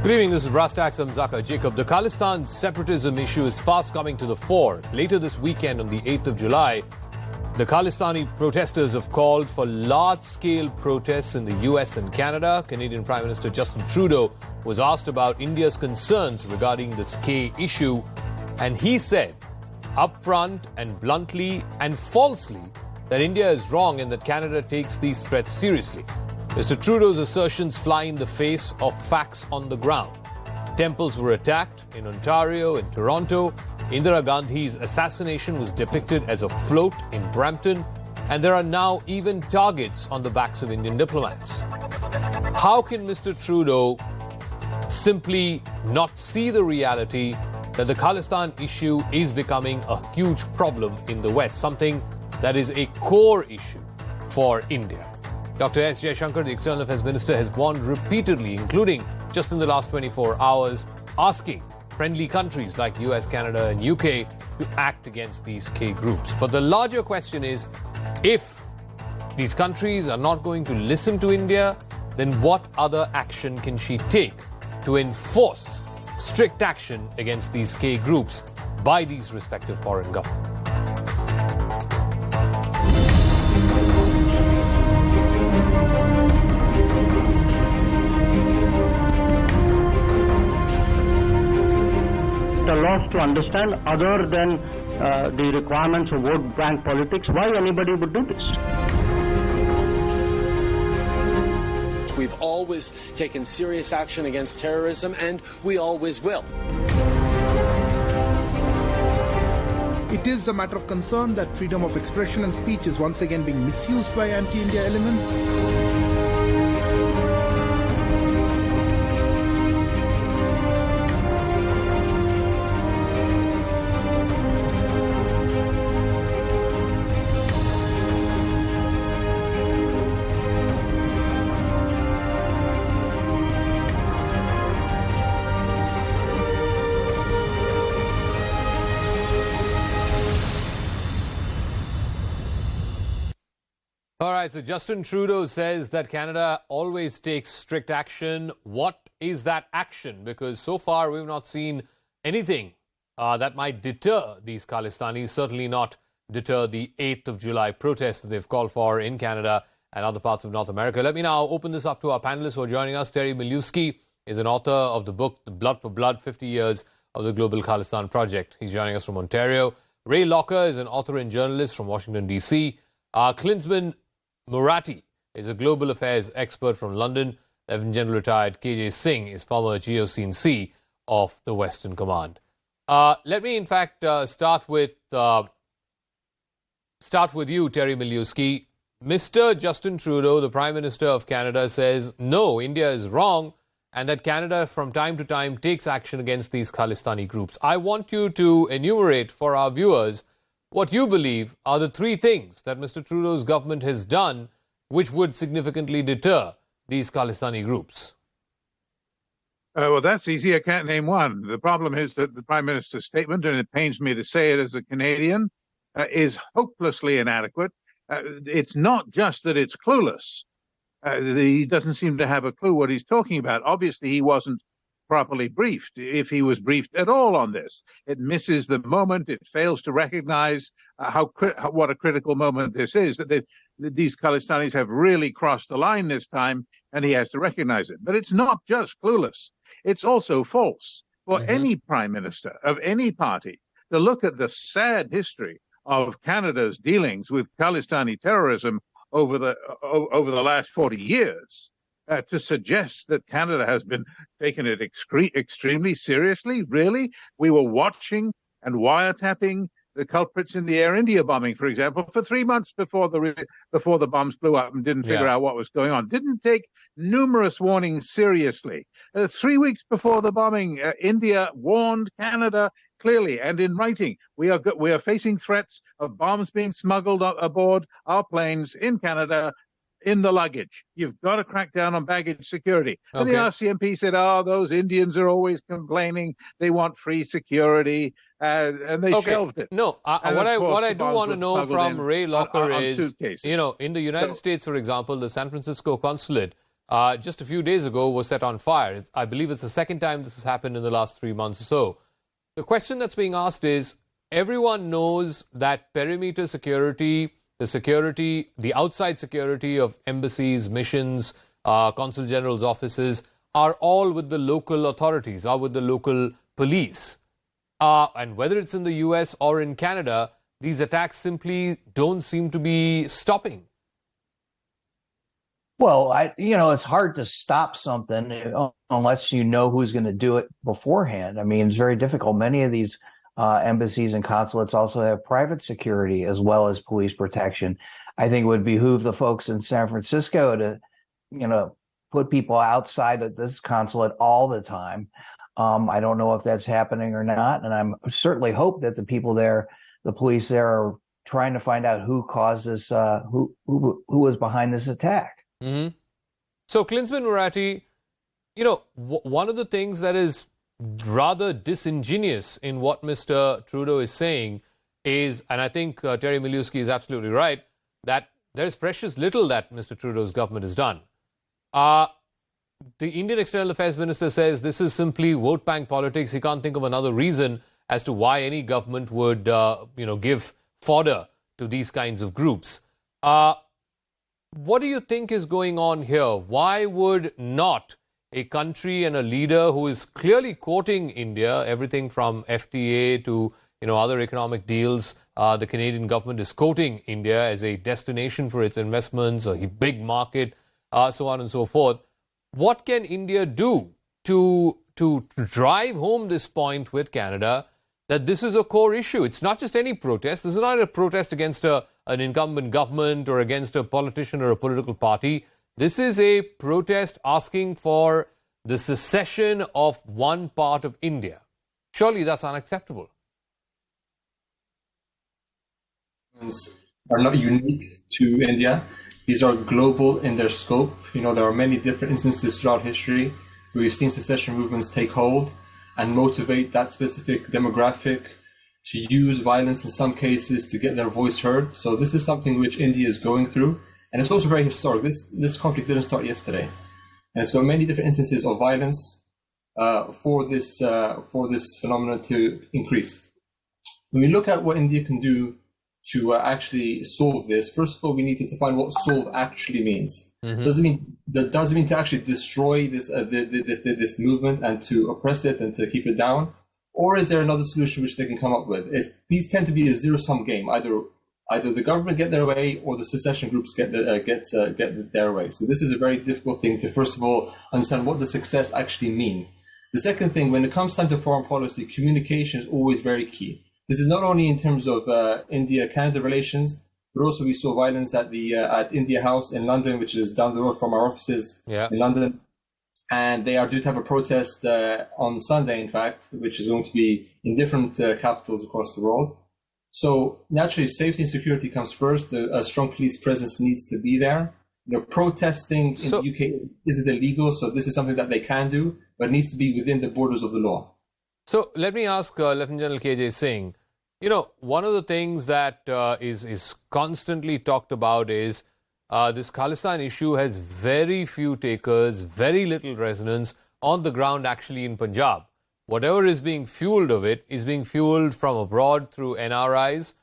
Good evening, this is Rastak Samzaka Jacob. The Khalistan separatism issue is fast coming to the fore. Later this weekend, on the 8th of July, the Khalistani protesters have called for large-scale protests in the US and Canada. Canadian Prime Minister Justin Trudeau was asked about India's concerns regarding this K issue, and he said upfront and bluntly and falsely that India is wrong and that Canada takes these threats seriously. Mr. Trudeau's assertions fly in the face of facts on the ground. Temples were attacked in Ontario, in Toronto. Indira Gandhi's assassination was depicted as a float in Brampton, and there are now even targets on the backs of Indian diplomats. How can Mr. Trudeau simply not see the reality that the Khalistan issue is becoming a huge problem in the West, something that is a core issue for India? Dr. S. Jaishankar, the External Affairs Minister, has warned repeatedly, including just in the last 24 hours, asking friendly countries like US, Canada and UK to act against these K groups. But the larger question is, if these countries are not going to listen to India, then what other action can she take to enforce strict action against these K groups by these respective foreign governments? The loss to understand other than the requirements of vote bank politics, why anybody would do this. We've always taken serious action against terrorism, and we always will. It is a matter of concern that freedom of expression and speech is once again being misused by anti-India elements. All right, so Justin Trudeau says that Canada always takes strict action. What is that action? Because so far we've not seen anything that might deter these Khalistanis, certainly not deter the 8th of July protests that they've called for in Canada and other parts of North America. Let me now open this up to our panelists who are joining us. Terry Miliuski is an author of the book, The Blood for Blood, 50 Years of the Global Khalistan Project. He's joining us from Ontario. Ray Locker is an author and journalist from Washington, D.C. Klinsman Murati is a global affairs expert from London. Lieutenant General retired KJ Singh is former GOC&C of the Western Command. Let me, in fact, start with you, Terry Miliuski. Mr. Justin Trudeau, the Prime Minister of Canada, says no, India is wrong, and that Canada from time to time takes action against these Khalistani groups. I want you to enumerate for our viewers what you believe are the three things that Mr. Trudeau's government has done which would significantly deter these Khalistani groups. Well, that's easy. I can't name one. The problem is that the Prime Minister's statement, and it pains me to say it as a Canadian, is hopelessly inadequate. It's not just that it's clueless. He doesn't seem to have a clue what he's talking about. Obviously, he wasn't properly briefed, if he was briefed at all on this. It misses the moment. It fails to recognize what a critical moment this is, that these Khalistanis have really crossed the line this time, and he has to recognize it. But it's not just clueless. It's also false for any prime minister of any party to look at the sad history of Canada's dealings with Khalistani terrorism over the last 40 years. To suggest that Canada has been taking it extremely seriously, really? We were watching and wiretapping the culprits in the Air India bombing, for example, for 3 months before the bombs blew up and didn't figure out what was going on. Didn't take numerous warnings seriously. 3 weeks before the bombing, India warned Canada clearly and in writing. We are facing threats of bombs being smuggled aboard our planes in Canada, in the luggage. You've got to crack down on baggage security. And the RCMP said, those Indians are always complaining. They want free security. And they shelved it. No, what I do want to know from Ray Locker is, suitcases. in the United States, for example, the San Francisco consulate just a few days ago was set on fire. I believe it's the second time this has happened in the last 3 months or so. The question that's being asked is, everyone knows that perimeter security, the outside security of embassies, missions, consul general's offices are all with the local authorities, are with the local police. And whether it's in the US or in Canada, these attacks simply don't seem to be stopping. Well, it's hard to stop something unless you know who's going to do it beforehand. I mean, it's very difficult. Many of these embassies and consulates also have private security as well as police protection. I think it would behoove the folks in San Francisco to, put people outside of this consulate all the time. I don't know if that's happening or not, and I certainly hope that the people there, the police there, are trying to find out who caused this, who was behind this attack. Mm-hmm. So, Klinsman Murati, one of the things that is rather disingenuous in what Mr. Trudeau is saying is, and I think Terry Miliuski is absolutely right, that there's precious little that Mr. Trudeau's government has done. The Indian External Affairs Minister says this is simply vote bank politics. He can't think of another reason as to why any government would, give fodder to these kinds of groups. What do you think is going on here? Why would not a country and a leader who is clearly quoting India, everything from FTA to other economic deals, the Canadian government is quoting India as a destination for its investments, a big market, so on and so forth. What can India do to drive home this point with Canada that this is a core issue? It's not just any protest. This is not a protest against an incumbent government or against a politician or a political party. This is a protest asking for the secession of one part of India. Surely that's unacceptable. Are not unique to India. These are global in their scope. There are many different instances throughout history where we've seen secession movements take hold and motivate that specific demographic to use violence in some cases to get their voice heard. So this is something which India is going through. And it's also very historic. This conflict didn't start yesterday. And it's got many different instances of violence for this phenomenon to increase. When we look at what India can do to actually solve this, first of all, we need to define what solve actually means. Mm-hmm. Does it mean to actually destroy this movement and to oppress it and to keep it down? Or is there another solution which they can come up with? These tend to be a zero-sum game. Either the government get their way or the secession groups get their way. So this is a very difficult thing to, first of all, understand what does success actually mean. The second thing, when it comes time to foreign policy, communication is always very key. This is not only in terms of India-Canada relations, but also we saw violence at the at India House in London, which is down the road from our offices in London. And they are due to have a protest on Sunday, in fact, which is going to be in different capitals across the world. So naturally, safety and security comes first. A strong police presence needs to be there. Protesting in the UK isn't illegal, so this is something that they can do, but it needs to be within the borders of the law. So let me ask Lieutenant General KJ Singh, one of the things that is constantly talked about is this Khalistan issue has very few takers, very little resonance on the ground actually in Punjab. Whatever is being fueled of it is being fueled from abroad through NRIs.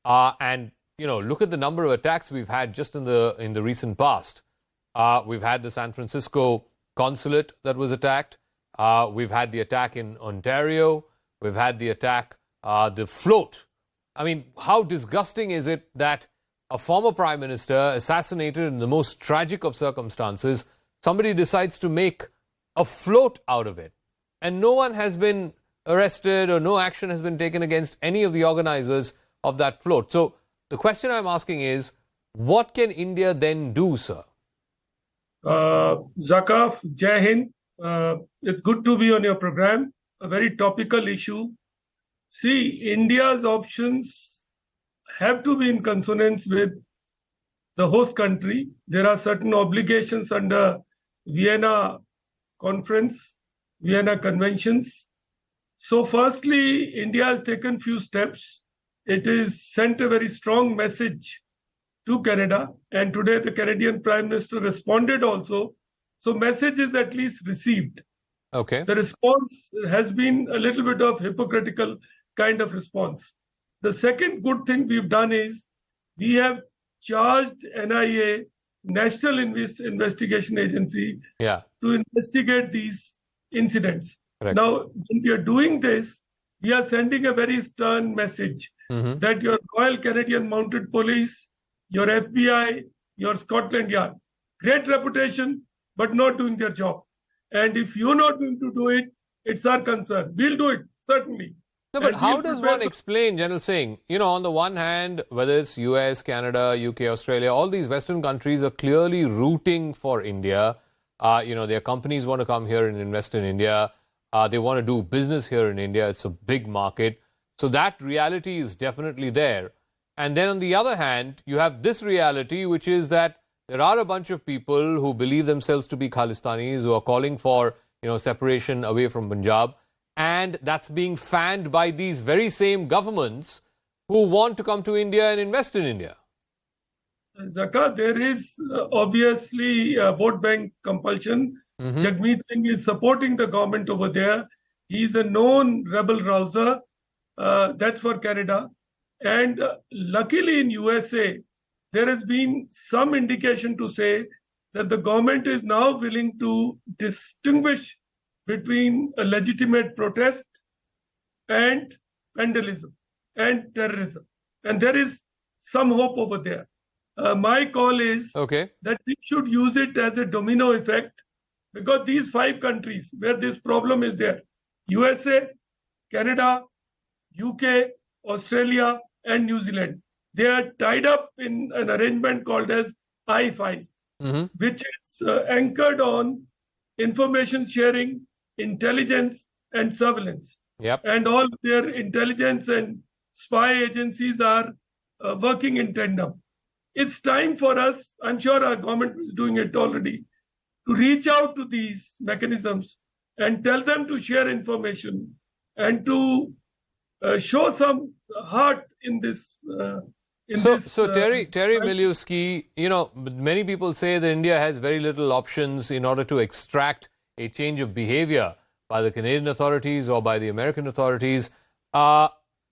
And, look at the number of attacks we've had just in the recent past. We've had the San Francisco consulate that was attacked. We've had the attack in Ontario. We've had the attack, the float. I mean, how disgusting is it that a former prime minister assassinated in the most tragic of circumstances, somebody decides to make a float out of it, and no one has been arrested or no action has been taken against any of the organizers of that float. So the question I'm asking is, what can India then do, sir? Zakaf, Jai Hind. It's good to be on your program. A very topical issue. See, India's options have to be in consonance with the host country. There are certain obligations under Vienna Conference, Vienna Conventions. So firstly, India has taken few steps. It has sent a very strong message to Canada. And today the Canadian Prime Minister responded also So message is at least received. Okay. The response has been a little bit of hypocritical kind of response. The second good thing we've done is we have charged NIA, National Investigation Agency, Yeah. to investigate these incidents. Correct. Now, when we are doing this, we are sending a very stern message that your Royal Canadian Mounted Police, your FBI, your Scotland Yard, great reputation, but not doing their job. And if you're not going to do it, it's our concern. We'll do it, certainly. No, but And how we'll does prepare one explain, General Singh? You know, on the one hand, whether it's US, Canada, UK, Australia, all these Western countries are clearly rooting for India. You know, their companies want to come here and invest in India. They want to do business here in India. It's a big market. So that reality is definitely there. And then on the other hand, you have this reality, which is that there are a bunch of people who believe themselves to be Khalistanis, who are calling for, you know, separation away from Punjab. And that's being fanned by these very same governments who want to come to India and invest in India. Zaka, there is obviously vote bank compulsion. Jagmeet Singh is supporting the government over there. He's a known rebel rouser. That's for Canada. And luckily in USA, there has been some indication to say that the government is now willing to distinguish between a legitimate protest and vandalism and terrorism. And there is some hope over there. My call is that we should use it as a domino effect, because these 5 countries where this problem is there, USA, Canada, UK, Australia, and New Zealand, they are tied up in an arrangement called as I-5, which is anchored on information sharing, intelligence, and surveillance. And all their intelligence and spy agencies are working in tandem. It's time for us, I'm sure our government is doing it already, to reach out to these mechanisms and tell them to share information and to show some heart in this. So Terry Miliuski, you know, many people say that India has very little options in order to extract a change of behavior by the Canadian authorities or by the American authorities.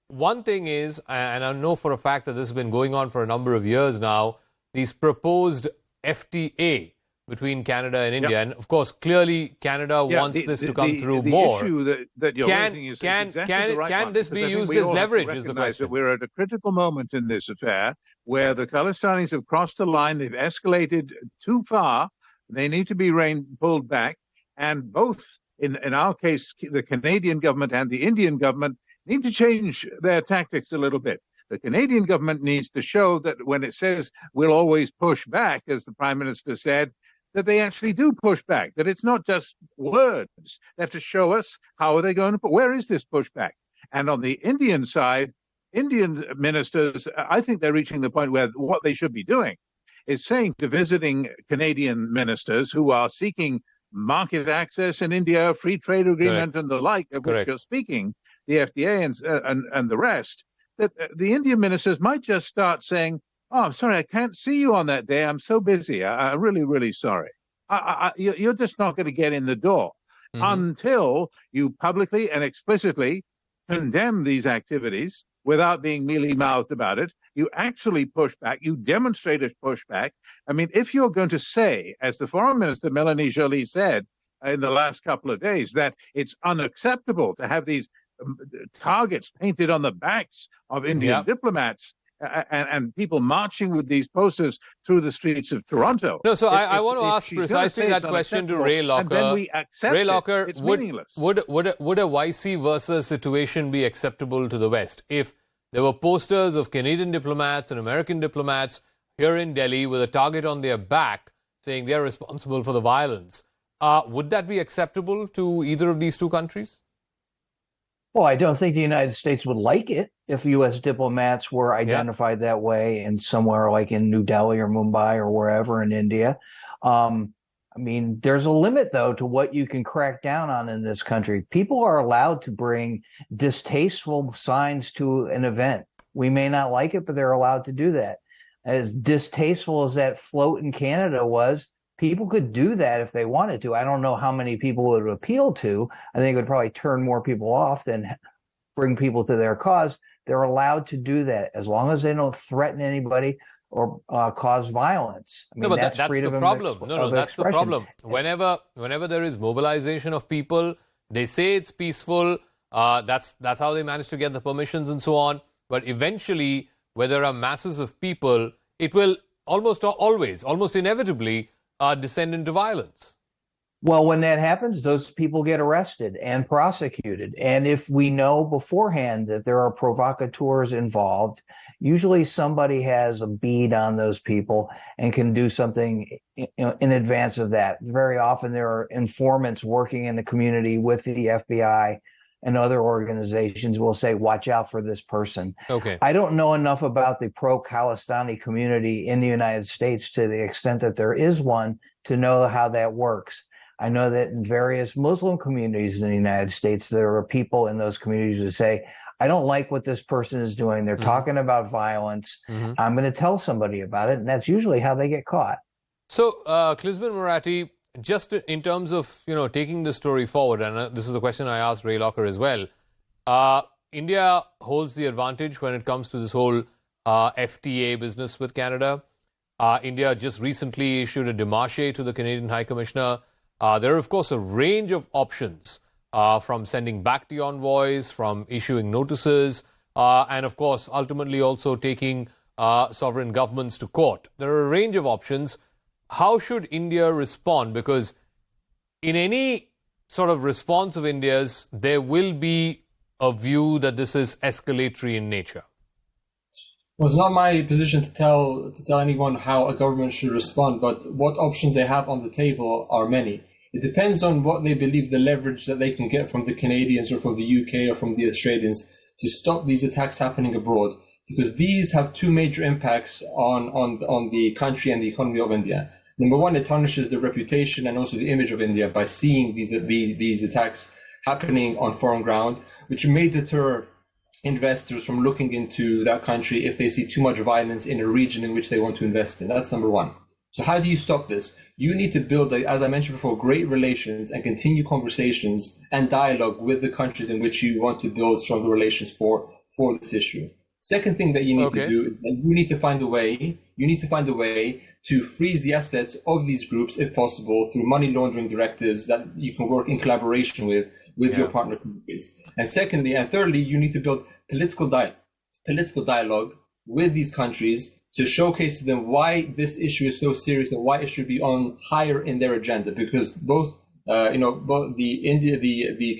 One thing is, and I know for a fact that this has been going on for a number of years now, these proposed FTA between Canada and India. And of course, clearly Canada wants this to come through more. The issue that you're raising is exactly the right can one, this be because I think used we as all have to leverage is the recognize question. that we're at a critical moment in this affair where the Khalistanis have crossed the line. They've escalated too far. They need to be pulled back. And both, in our case, the Canadian government and the Indian government need to change their tactics a little bit. The Canadian government needs to show that when it says we'll always push back, as the Prime Minister said, that they actually do push back, that it's not just words. They have to show us how are they going to where is this pushback? And on the Indian side, Indian ministers, I think they're reaching the point where what they should be doing is saying to visiting Canadian ministers who are seeking market access in India, free trade agreement and the like, of which you're speaking, the FDA and the rest, that the Indian ministers might just start saying, oh, I'm sorry, I can't see you on that day. I'm so busy. I'm really, really sorry. You're just not going to get in the door until you publicly and explicitly condemn these activities without being mealy-mouthed about it. You actually push back. You demonstrate a pushback. I mean, if you're going to say, as the Foreign Minister Melanie Joly said in the last couple of days, that it's unacceptable to have these targets painted on the backs of Indian diplomats, and people marching with these posters through the streets of Toronto. No, so I want to ask precisely that question to Ray Locker. And then we accept Ray Locker, it's meaningless. Would a vice versa situation be acceptable to the West if there were posters of Canadian diplomats and American diplomats here in Delhi with a target on their back saying they're responsible for the violence? Would that be acceptable to either of these two countries? Well, I don't think the United States would like it if U.S. diplomats were identified that way in somewhere like in New Delhi or Mumbai or wherever in India. I mean, there's a limit, though, to what you can crack down on in this country. People are allowed to bring distasteful signs to an event. We may not like it, but they're allowed to do that. As distasteful as that float in Canada was, people could do that if they wanted to. I don't know how many people it would appeal to. I think it would probably turn more people off than bring people to their cause. They're allowed to do that as long as they don't threaten anybody or cause violence. I mean, no, but that's freedom the problem. That's the problem. Whenever there is mobilization of people, they say it's peaceful. That's how they manage to get the permissions and so on. But eventually, where there are masses of people, it will almost inevitably descend into violence. Well, when that happens, those people get arrested and prosecuted. And if we know beforehand that there are provocateurs involved, usually somebody has a bead on those people and can do something in advance of that. Very often there are informants working in the community with the FBI and other organizations will say, watch out for this person. Okay. I don't know enough about the pro-Khalistani community in the United States to the extent that there is one to know how that works. I know that in various Muslim communities in the United States, there are people in those communities who say, I don't like what this person is doing. They're talking about violence. I'm going to tell somebody about it. And that's usually how they get caught. So, Khalistani Marathi, just in terms of, taking the story forward, and this is a question I asked Ray Locker as well, India holds the advantage when it comes to this whole FTA business with Canada. India just recently issued a démarche to the Canadian High Commissioner. There are, of course, a range of options, from sending back the envoys, from issuing notices, and, of course, ultimately also taking sovereign governments to court. There are a range of options. How should India respond? Because in any sort of response of India's, there will be a view that this is escalatory in nature. Well, it's not my position to tell anyone how a government should respond, but what options they have on the table are many. It depends on what they believe the leverage that they can get from the Canadians or from the UK or from the Australians to stop these attacks happening abroad, because these have two major impacts on the country and the economy of India. Number one, it tarnishes the reputation and also the image of India by seeing these attacks happening on foreign ground, which may deter investors from looking into that country if they see too much violence in a region in which they want to invest in. That's number one. So how do you stop this? You need to build, as I mentioned before, great relations and continue conversations and dialogue with the countries in which you want to build stronger relations for this issue. Second thing that you need to do is that you need to find a way to freeze the assets of these groups, if possible, through money laundering directives that you can work in collaboration with your partner countries. And thirdly, you need to build political dialogue with these countries to showcase to them why this issue is so serious and why it should be on higher in their agenda. Because both the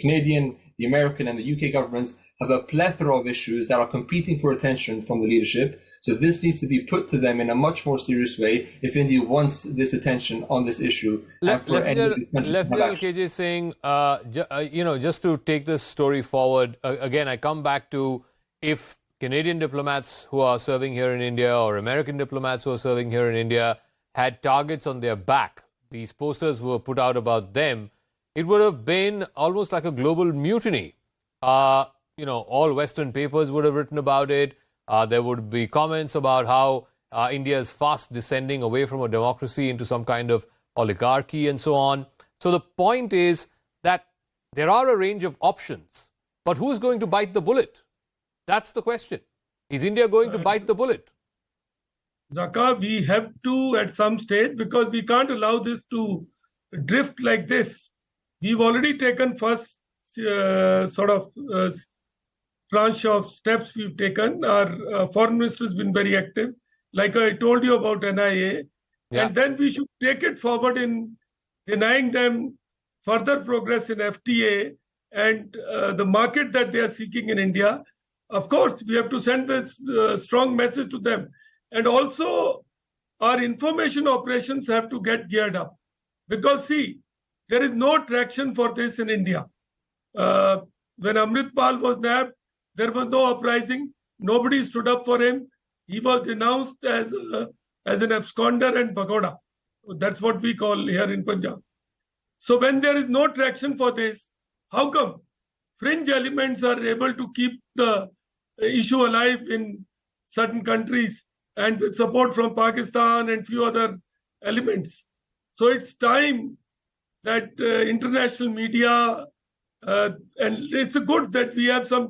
Canadian, the American, and the UK governments have a plethora of issues that are competing for attention from the leadership. So this needs to be put to them in a much more serious way if India wants this attention on this issue. Lieutenant KJ is saying, just to take this story forward, again, I come back to if Canadian diplomats who are serving here in India or American diplomats who are serving here in India had targets on their back, these posters were put out about them, it would have been almost like a global mutiny. All Western papers would have written about it. There would be comments about how India is fast descending away from a democracy into some kind of oligarchy and so on. So the point is that there are a range of options, but who's going to bite the bullet? That's the question. Is India going to bite the bullet? Zaka, we have to at some stage, because we can't allow this to drift like this. We've already taken first tranche of steps we've taken. Our foreign minister has been very active, like I told you about NIA. And then we should take it forward in denying them further progress in FTA and the market that they are seeking in India. Of course, we have to send this strong message to them. And also, our information operations have to get geared up. Because, see, there is no traction for this in India. When Amrit Pal was nabbed, there was no uprising. Nobody stood up for him. He was denounced as an absconder and pagoda. That's what we call here in Punjab. So when there is no traction for this, how come fringe elements are able to keep the issue alive in certain countries and with support from Pakistan and few other elements? So it's time that international media, and it's good that we have some,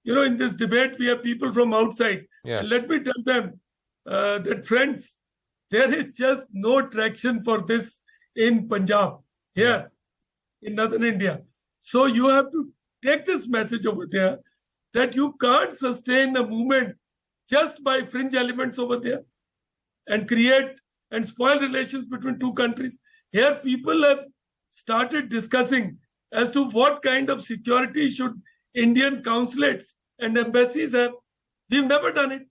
in this debate, we have people from outside. Yeah. And let me tell them that, friends, there is just no traction for this in Punjab, here in northern India. So you have to take this message over there that you can't sustain a movement just by fringe elements over there and create and spoil relations between two countries. Here people have started discussing as to what kind of security should Indian consulates and embassies have. We've never done it.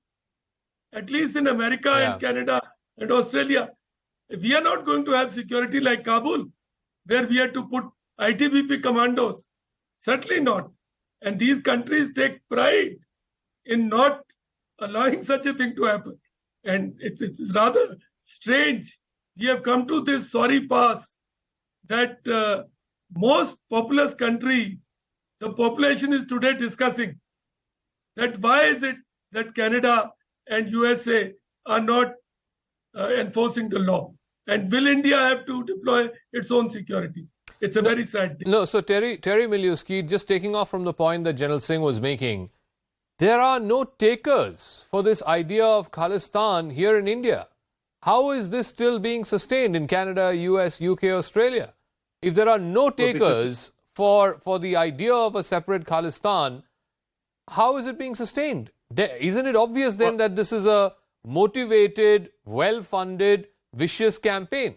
At least in America and Canada and Australia. We are not going to have security like Kabul, where we had to put ITBP commandos. Certainly not. And these countries take pride in not allowing such a thing to happen. And it's rather strange. We have come to this sorry pass that most populous country, the population is today discussing that why is it that Canada and USA are not enforcing the law? And will India have to deploy its own security? It's a very sad day. No, so Terry Miliuski, just taking off from the point that General Singh was making, there are no takers for this idea of Khalistan here in India. How is this still being sustained in Canada, US, UK, Australia? If there are no takers for the idea of a separate Khalistan, how is it being sustained? Isn't it obvious then that this is a motivated, well-funded, vicious campaign?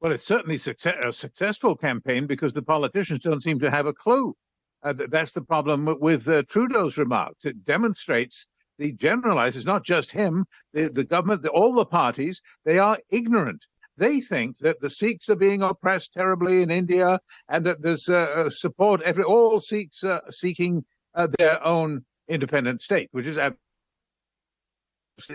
Well, it's certainly a successful campaign because the politicians don't seem to have a clue. That's the problem with Trudeau's remarks. It demonstrates, generalizes, not just him, the government, all the parties, they are ignorant. They think that the Sikhs are being oppressed terribly in India and that there's support, all Sikhs seeking their own independent state, which is in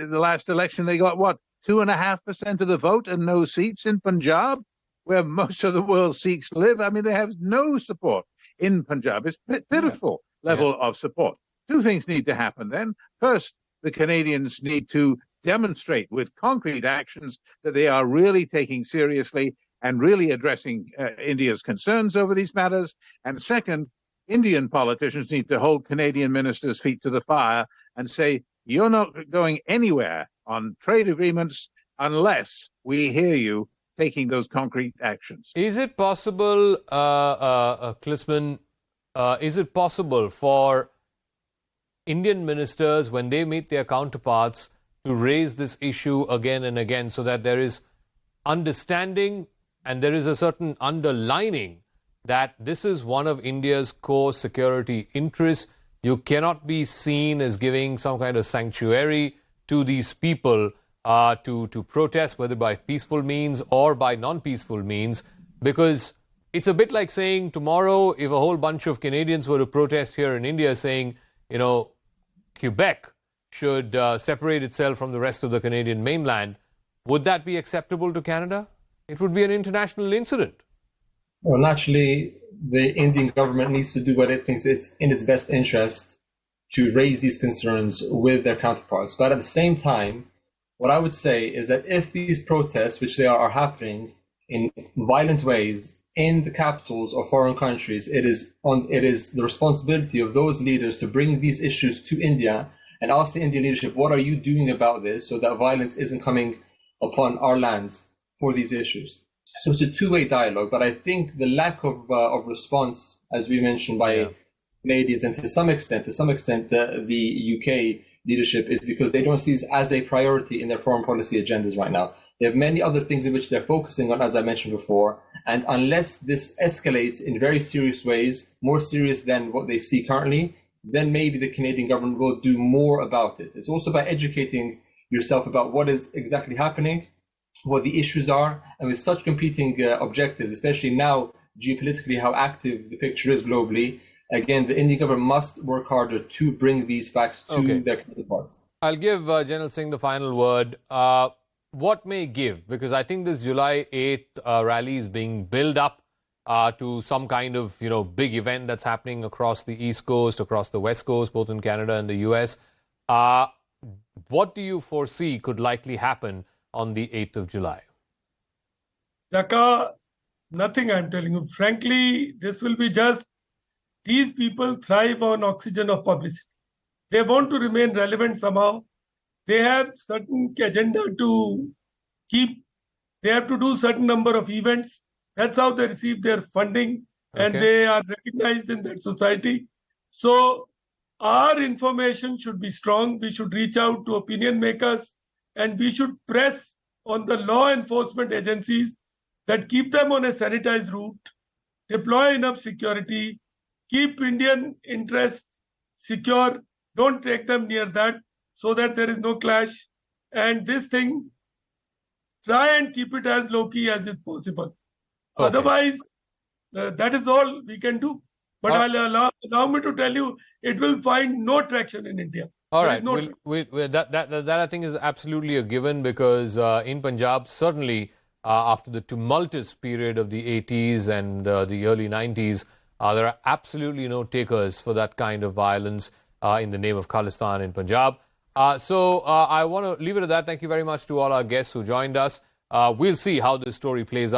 the last election they got, 2.5% of the vote and no seats in Punjab, where most of the world's Sikhs live. I mean, they have no support in Punjab. It's a pitiful level of support. Two things need to happen then. First, the Canadians need to demonstrate with concrete actions that they are really taking seriously and really addressing India's concerns over these matters. And second, Indian politicians need to hold Canadian ministers' feet to the fire and say, you're not going anywhere on trade agreements unless we hear you taking those concrete actions. Is it possible, Khalistani, is it possible for Indian ministers, when they meet their counterparts, to raise this issue again and again so that there is understanding and there is a certain underlining that this is one of India's core security interests? You cannot be seen as giving some kind of sanctuary to these people to protest, whether by peaceful means or by non-peaceful means, because it's a bit like saying tomorrow if a whole bunch of Canadians were to protest here in India saying, Quebec should separate itself from the rest of the Canadian mainland, would that be acceptable to Canada? It would be an international incident. Well, naturally, the Indian government needs to do what it thinks it's in its best interest to raise these concerns with their counterparts. But at the same time, what I would say is that if these protests, which they are happening in violent ways in the capitals of foreign countries, it is the responsibility of those leaders to bring these issues to India and ask the Indian leadership, what are you doing about this so that violence isn't coming upon our lands for these issues? So it's a two-way dialogue, but I think the lack of response, as we mentioned, by Canadians and to some extent the UK leadership, is because they don't see this as a priority in their foreign policy agendas right now. They have many other things in which they're focusing on, as I mentioned before, and unless this escalates in very serious ways, more serious than what they see currently, then maybe the Canadian government will do more about it. It's also by educating yourself about what is exactly happening, what the issues are, and with such competing objectives, especially now geopolitically how active the picture is globally, again, the Indian government must work harder to bring these facts to their counterparts. I'll give General Singh the final word. What may give? Because I think this July 8th rally is being built up to some kind of big event that's happening across the East Coast, across the West Coast, both in Canada and the US. What do you foresee could likely happen on the 8th of July? Zaka, nothing I'm telling you. Frankly, this will be just, these people thrive on oxygen of publicity. They want to remain relevant somehow. They have certain agenda to keep. They have to do certain number of events. That's how they receive their funding, and they are recognized in that society. So our information should be strong. We should reach out to opinion makers, and we should press on the law enforcement agencies that keep them on a sanitized route, deploy enough security, keep Indian interest secure, don't take them near that so that there is no clash. And this thing, try and keep it as low-key as is possible. Otherwise, that is all we can do. But allow me to tell you, it will find no traction in India. All right. That I think is absolutely a given, because in Punjab, certainly after the tumultuous period of the 80s and the early 90s, there are absolutely no takers for that kind of violence in the name of Khalistan in Punjab. So I want to leave it at that. Thank you very much to all our guests who joined us. We'll see how this story plays out.